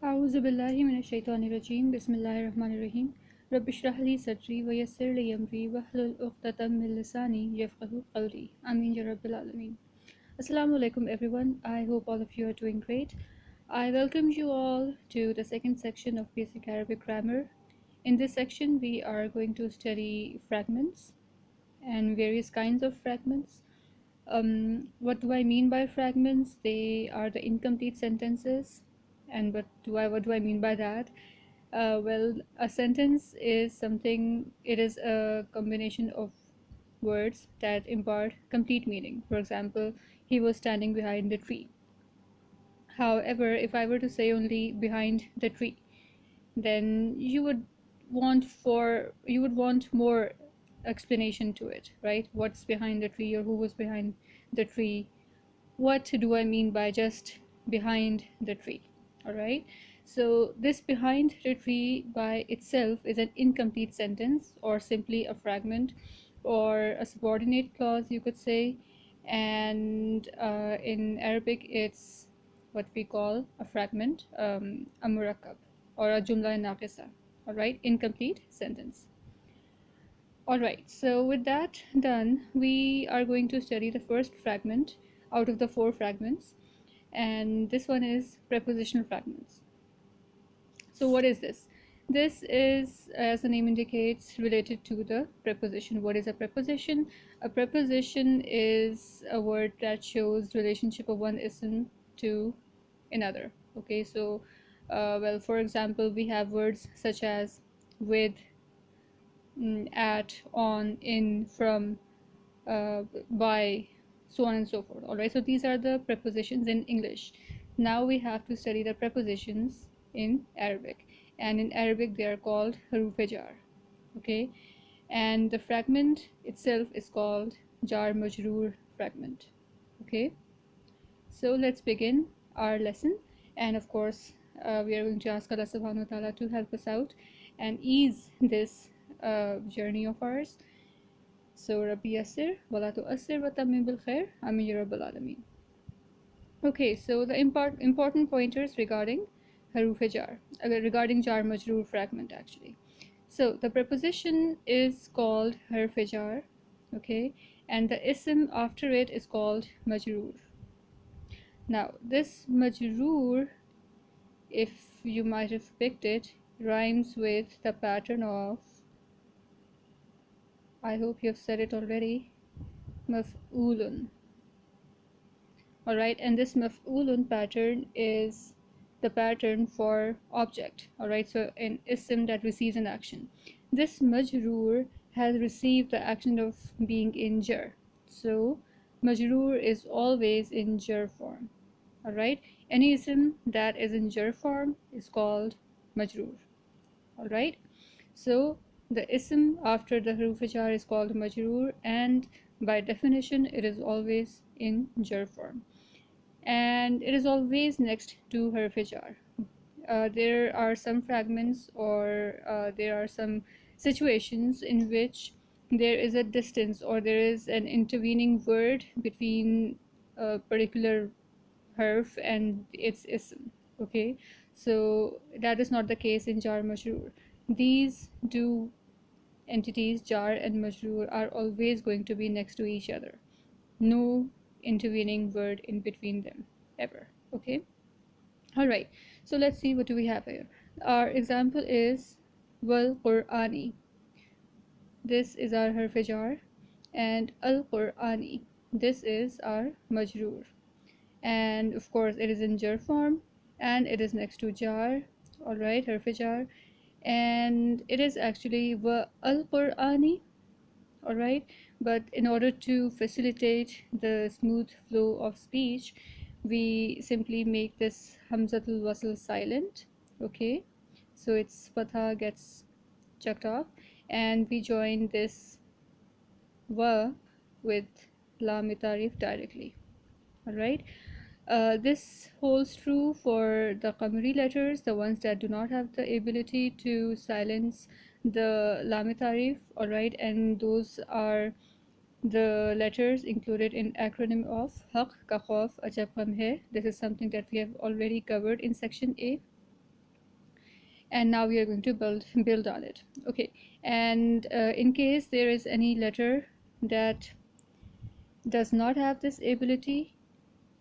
أعوذ بالله من الشيطان الرجيم بسم الله الرحمن الرحيم رب اشرح لي صدري ويسر لي أمري واحلل عقدة من لساني يفقهوا قولي آمين يا رب العالمين. Assalamu alaikum everyone. I hope all of you are doing great. I welcome you all to the second section of basic Arabic grammar. In this section we are going to study fragments and various kinds of fragments. What do I mean by fragments? They are the incomplete sentences. And what do I mean by that? Well, a sentence is something. It is a combination of words that impart complete meaning. For example, he was standing behind the tree. However, if I were to say only behind the tree, then you would want more explanation to it, right? What's behind the tree, or who was behind the tree? What do I mean by just behind the tree? All right, so this behind the tree by itself is an incomplete sentence, or simply a fragment, or a subordinate clause, you could say. And in Arabic it's what we call a fragment, a murakkab, or a jumla naqisa. All right, incomplete sentence. All right, so with that done, we are going to study the first fragment out of the four fragments, and this one is prepositional fragments. So what is this? This is, as the name indicates, related to the preposition. What is a preposition? A preposition is a word that shows relationship of one ism to another. Okay, so well, for example, we have words such as with, at, on, in, from, by, so on and so forth. All right, so these are the prepositions in English. Now we have to study the prepositions in Arabic, and in Arabic they are called haruf jar. Okay, and the fragment itself is called jar majroor fragment. Okay, so let's begin our lesson, and of course we are going to ask Allah subhanahu wa ta'ala to help us out and ease this journey of ours. So Rabbi Yasir, wala tu'assir wa tamim bil khair, Amir Rabbil Alameen. Okay, so the important pointers regarding haruf jar, regarding jar majroor fragment actually. So the preposition is called haruf jar, okay, and the ism after it is called majroor. Now this majroor, if you might have picked it, rhymes with the pattern of, I hope you have said it already, maf'ulun. Alright, and this maf'ulun pattern is the pattern for object. Alright, so an ism that receives an action. This majroor has received the action of being in jar. So majroor is always in jar form. Alright, any ism that is in jar form is called majroor. Alright, so the ism after the haruf jar is called majroor, and by definition it is always in jar form, and it is always next to haruf jar. There are some fragments, or there are some situations in which there is a distance, or there is an intervening word between a particular harf and its ism. Okay, so that is not the case in jar majroor. These two entities, jar and majroor, are always going to be next to each other. No intervening word in between them ever. Okay, all right, so let's see, what do we have here. Our example is wal-Qur'ani. This is our harf jar, and al-Qur'ani, this is our majroor, and of course it is in jar form and it is next to jar. All right, harf jar, and it is actually wa al-Qur'ani. All right, but in order to facilitate the smooth flow of speech, we simply make this hamzatul wasl silent. Okay, so its fatha gets chucked off, and we join this wa with lam tarif directly. All right, this holds true for the qamari letters, the ones that do not have the ability to silence the lam tarif. All right, and those are the letters included in acronym of haq ka khauf ajab gham hai. This is something that we have already covered in section A. and now we are going to build on it. Okay, and in case there is any letter that does not have this ability,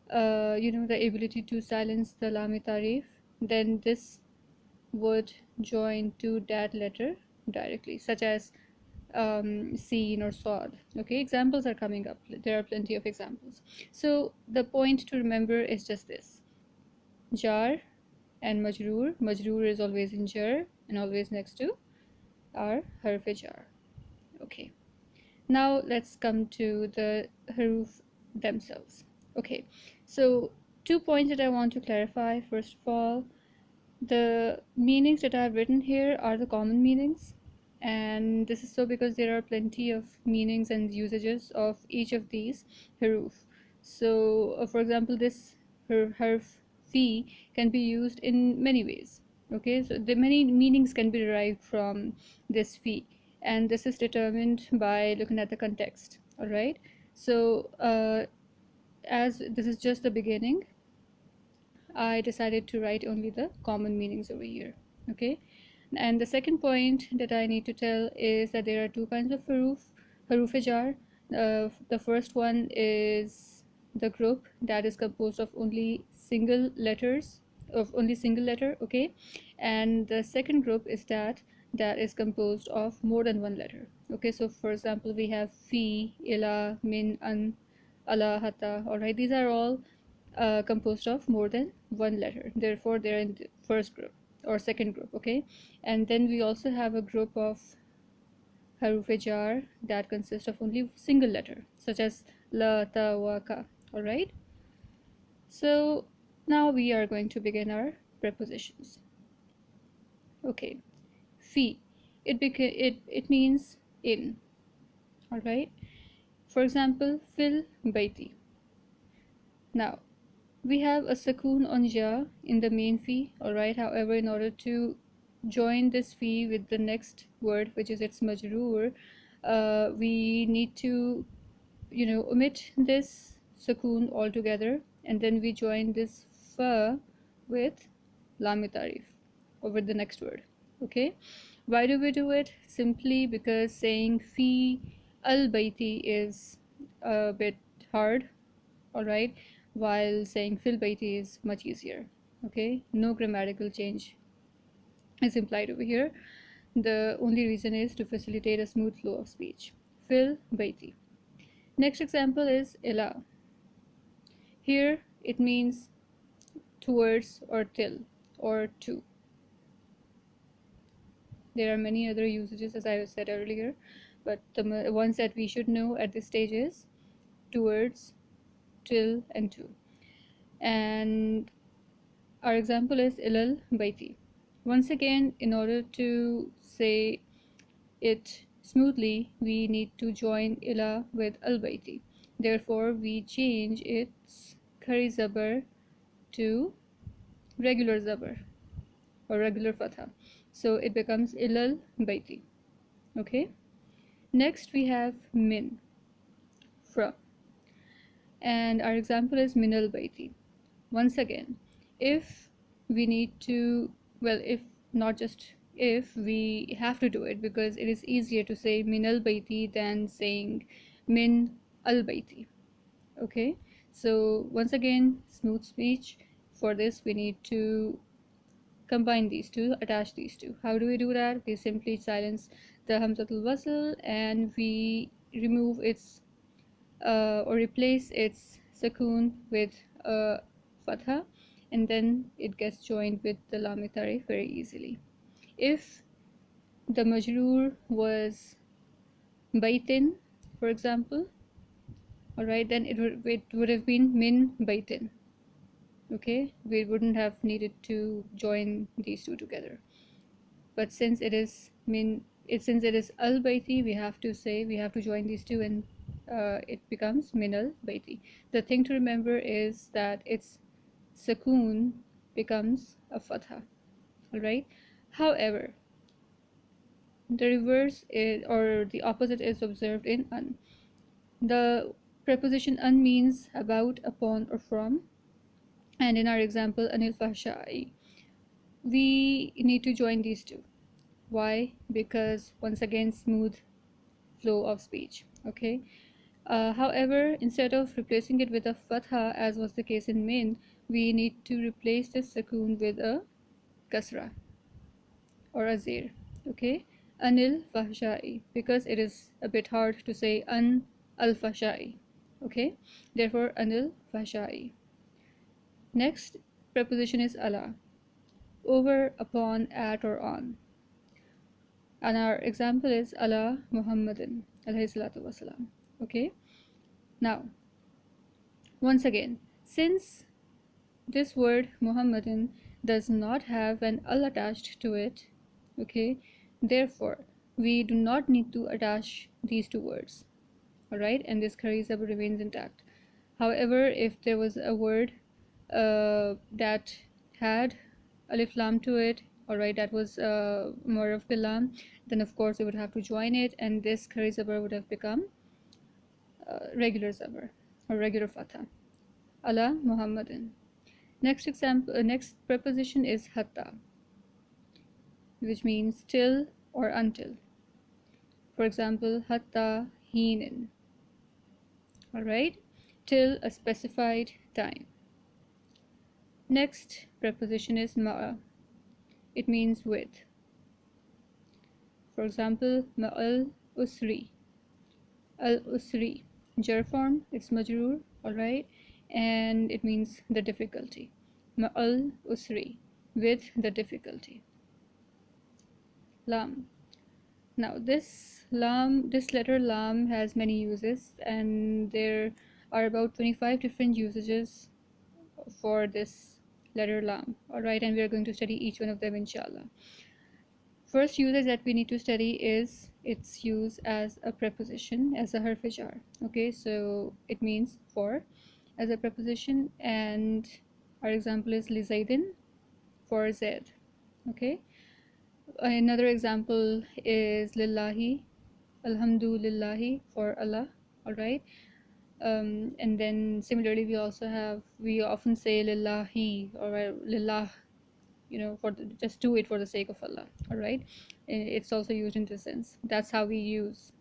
the ability to silence the lam tarif, then this would join to that letter directly, such as seen or sawed. Okay, examples are coming up. There are plenty of examples. So the point to remember is just this: jar and majroor. Majroor is always in jar and always next to our harf jar. Okay, now let's come to the haruf themselves. Okay, so 2 points that I want to clarify. First of all, the meanings that I've written here are the common meanings, and this is so because there are plenty of meanings and usages of each of these haruf. So for example, this harf fi can be used in many ways. Okay, so the many meanings can be derived from this fi, and this is determined by looking at the context. All right, so as this is just the beginning, I decided to write only the common meanings over here. Okay, and the second point that I need to tell is that there are two kinds of haruf jar. The first one is the group that is composed of only single letters, of only single letter. Okay, and the second group is that is composed of more than one letter. Okay, so for example, we have fi, ila, min, an, ala, hata. All right, these are all composed of more than one letter, therefore they're in the first group or second group. Okay, and then we also have a group of haruf jar that consists of only single letter, such as la, ta, wa, ka. All right, so now we are going to begin our prepositions. Okay, fi, it means in. All right, for example, fil baiti. Now we have a sukoon on ja in the main fi. All right, however, in order to join this fi with the next word, which is its majroor, we need to omit this sukoon altogether, and then we join this fa with lam tarif over the next word. Okay, why do we do it? Simply because saying fi al baiti is a bit hard. All right, while saying fil baiti is much easier. Okay, no grammatical change is implied over here. The only reason is to facilitate a smooth flow of speech. Fil baiti. Next example is ila. Here it means towards or till or to. There are many other usages, as I said earlier, but the ones that we should know at this stage is towards, till, and to. And our example is ilal baiti. Once again, in order to say it smoothly, we need to join ila with al baiti. Therefore, we change its khari zabar to regular zabar or regular fatha. So it becomes ilal baiti. Okay. Next we have min, from, and our example is minal baiti. Once again, if we need to, well, if not just if, we have to do it because it is easier to say minal baiti than saying min al baiti. Okay, so once again, smooth speech. For this we need to combine these two, attach these two. How do we do that? We simply silence the hamzatul wasl and we remove its or replace its sukoon with a fatha, and then it gets joined with the lam tarif very easily. If the majroor was baitin, for example, all right, then it would have been min baitin. Okay, we wouldn't have needed to join these two together, but since it is al baiti, we have to join these two, and it becomes min al baiti. The thing to remember is that its sukoon becomes a fatha. All right, however, the reverse is, or the opposite is observed in an. The preposition an means about, upon, or from, and in our example anil fahshai, we need to join these two. Why? Because once again, smooth flow of speech. Okay. However, instead of replacing it with a fatha, as was the case in min, we need to replace this sukoon with a kasra or a zir. Okay. Anil fahshai, because it is a bit hard to say an al fahshai. Okay. Therefore, anil fahshai. Next preposition is ala, over, upon, at, or on. And our example is ala Muhammadin alayhi salatu wasalam. Okay. Now, once again, since this word Muhammadin does not have an al attached to it, okay, therefore we do not need to attach these two words. Alright, and this khari sabr remains intact. However, if there was a word that had alif lam to it, alright, that was more of lam, then of course we would have to join it, and this khari sabr would have become regular sabr or regular fatha. Ala Muhammadin. Next example, next preposition is hatta, which means till or until. For example, hatta hinin. Alright, till a specified time. Next preposition is ma'a. It means with. For example, ma'al usri. Al usri. Jar form, it's majroor, alright, and it means the difficulty. Ma'al usri, with the difficulty. Lam. Now this letter lam has many uses, and there are about 25 different usages for this letter lam. Alright, and we are going to study each one of them inshallah. First usage that we need to study is its use as a preposition, as a harf jar. Okay, so it means for as a preposition, and our example is li zaidin, for zaid. Okay, another example is lillahi, alhamdulillahi, for Allah. Alright, and then similarly we often say lillahi or lillah, you know, for just do it for the sake of Allah. Alright, it's also used in this sense. That's how we use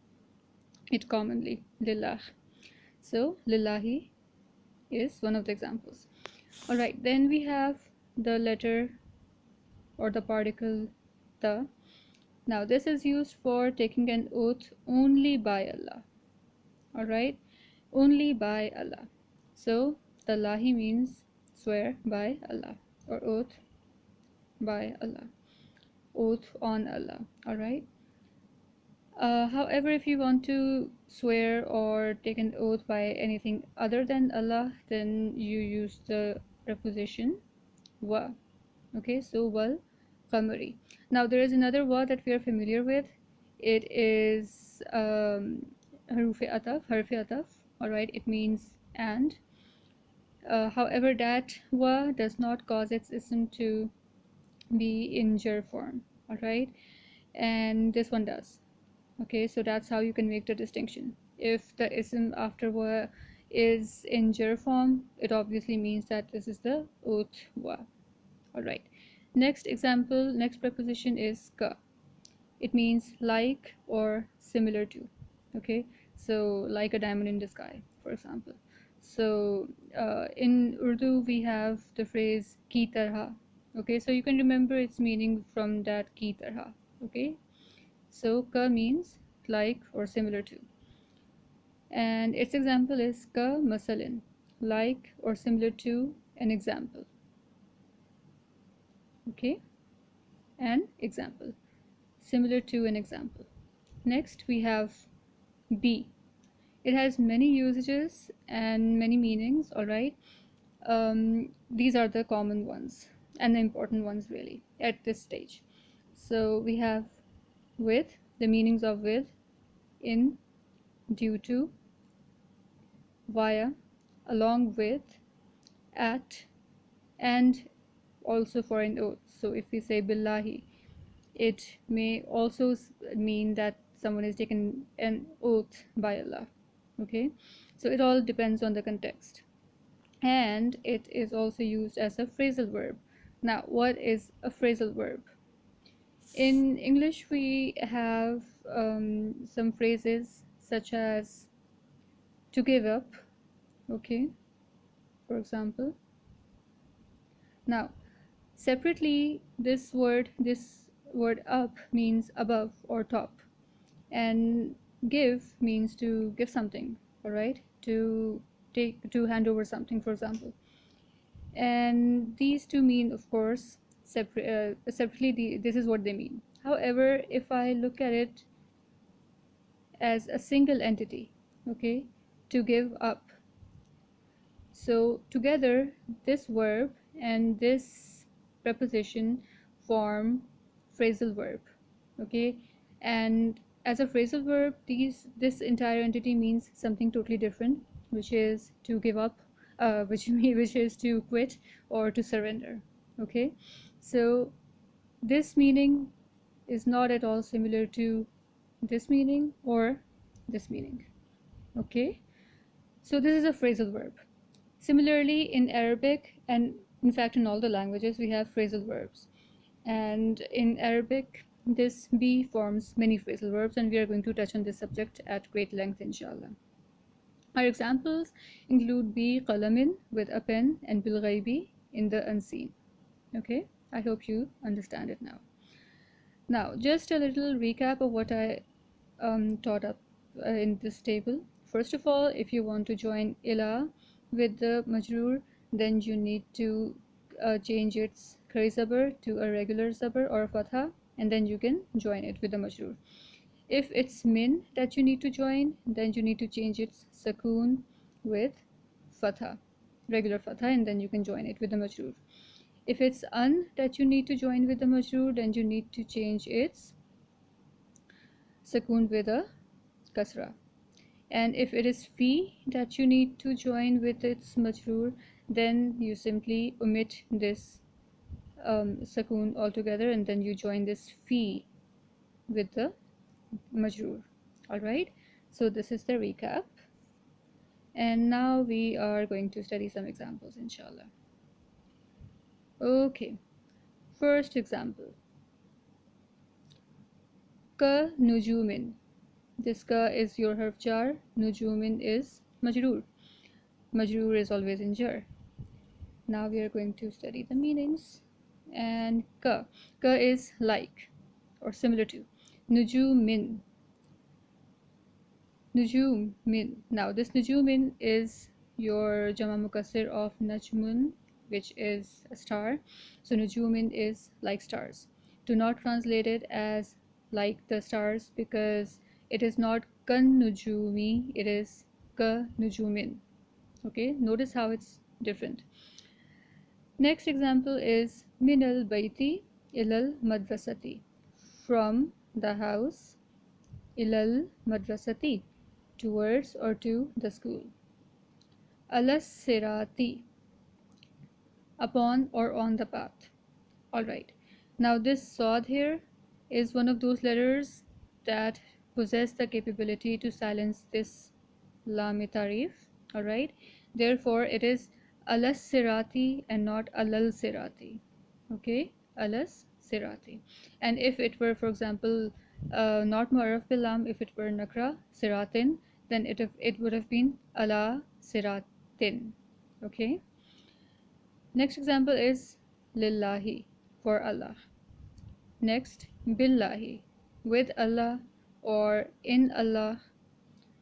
it commonly, lillah. So lillahi is one of the examples. Alright, then we have the letter or the particle ta. Now this is used for taking an oath only by Allah. Alright, only by Allah. So tallahi means swear by Allah or oath by Allah, oath on Allah. Alright, however, if you want to swear or take an oath by anything other than Allah, then you use the preposition wa. Okay, so wal qamari. Now there is another wa that we are familiar with. It is harfi ataf. Alright, it means and. However, that wa does not cause its ism to be in jar form. Alright, and this one does. Okay, so that's how you can make the distinction. If the ism after wa is in jar form, it obviously means that this is the oath wa. Alright, next example, next preposition is ka. It means like or similar to. Okay, so like a diamond in the sky, for example. So in Urdu we have the phrase ki tarha. Okay, so you can remember its meaning from that ki tarha. Okay, so ka means like or similar to, and its example is ka masalin, like or similar to an example. Okay, an example, similar to an example. Next we have be. It has many usages and many meanings. Alright, these are the common ones and the important ones really at this stage. So we have with, the meanings of with, in, due to, via, along with, at, and also for an oath. So if we say billahi, it may also mean that someone is taken an oath by Allah. Okay, so it all depends on the context. And it is also used as a phrasal verb. Now, what is a phrasal verb? In English, we have some phrases such as to give up, okay, for example. Now, separately, this word up means above or top, and give means to give something, all right, to hand over something, for example. And these two mean, of course, separately, this is what they mean. However, if I look at it as a single entity, okay, to give up, so together this verb and this preposition form phrasal verb, okay. And as a phrasal verb, this entire entity means something totally different, which is to give up, which is to quit or to surrender, okay. So this meaning is not at all similar to this meaning or this meaning, okay. So this is a phrasal verb. Similarly, in Arabic, and in fact in all the languages, we have phrasal verbs. And in Arabic, this be forms many phrasal verbs, and we are going to touch on this subject at great length, inshallah. Our examples include bi qalamin, with a pen, and bil ghaibi, in the unseen. Okay, I hope you understand it now. Now, just a little recap of what I taught up in this table. First of all, if you want to join ila with the majroor, then you need to change its khari zabar to a regular zabar or a fatha, and then you can join it with the majroor. If it's min that you need to join, then you need to change its sakoon with fatha, regular fatha, and then you can join it with the majroor. If it's an that you need to join with the majroor, then you need to change its sakoon with a kasra. And if it is fi that you need to join with its majroor, then you simply omit this sakoon altogether, and then you join this fi with the majroor. Alright, so this is the recap, and now we are going to study some examples, inshallah. Okay, first example, ka nujumin. This ka is your harf jar, nujumin is majroor. Majroor is always in jar. Now we are going to study the meanings. And ka is like or similar to. Nujumin, nujumin. Now this nujumin is your jama mukassir of najmun, which is a star. So nujumin is like stars. Do not translate it as like the stars, because it is not kan nujumi, it is ka nujumin. Okay, notice how it's different. Next example is minal baiti ilal madrasati, from the house, ilal madrasati, towards or to the school. Alas sirati, upon or on the path. Alright, now this sod here is one of those letters that possess the capability to silence this lam tarif. Alright, therefore it is alas sirati and not alal sirati. Okay, alas sirati. And if it were, for example, not mu'arraf bil lam, if it were nakra siratin, then it would have been ala siratin. Okay, next example is lillahi, for Allah. Next, billahi, with Allah or in Allah.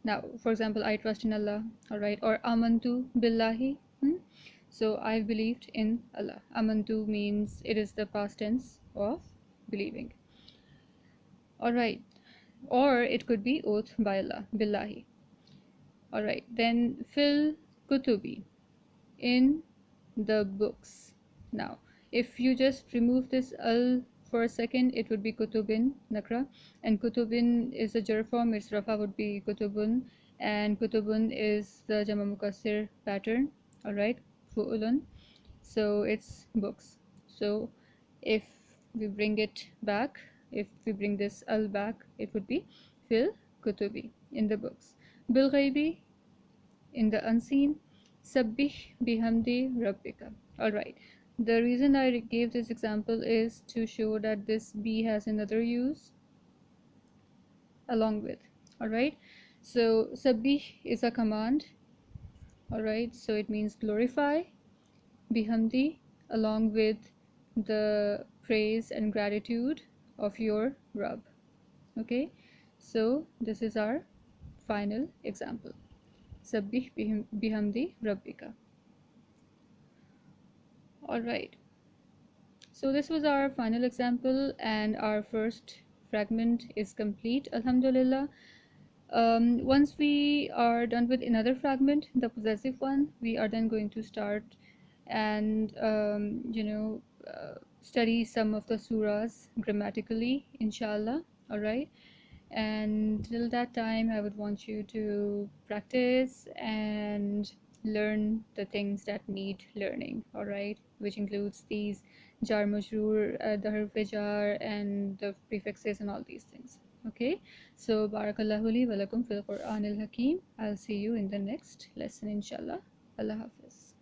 Now, for example, I trust in Allah, alright, or amantu billahi. So I believed in Allah. Amantu means it is the past tense of believing. Alright, or it could be oath by Allah, billahi. Alright, then fil kutubi, in the books. Now, if you just remove this al for a second, it would be kutubin, nakra, and kutubin is a jar form, its rafa would be kutubun, and kutubun is the jama mukassir pattern, alright, fu'ulun, so it's books. So if we bring it back, if we bring this al back, it would be fil kutubi, in the books. Bil ghaibi, in the unseen. Sabbih bihamdi rabbika. Alright, The reason I gave this example is to show that this be has another use along with. Alright, so sabbih is a command. Alright, so it means glorify, bihamdi, along with the praise and gratitude of your Rabb. Okay, so this is our final example. Sabbih bihamdi rabbika. Alright, so this was our final example and our first fragment is complete, alhamdulillah. Once we are done with another fragment, the possessive one, we are then going to start and study some of the surahs grammatically, inshallah. All right, and till that time I would want you to practice and learn the things that need learning. All right, which includes these jar majroor, the harf jar, and the prefixes and all these things. Okay, so barakallahu li wa lakum fil Qur'anil Hakim. I'll see you in the next lesson, inshallah. Allah Hafiz.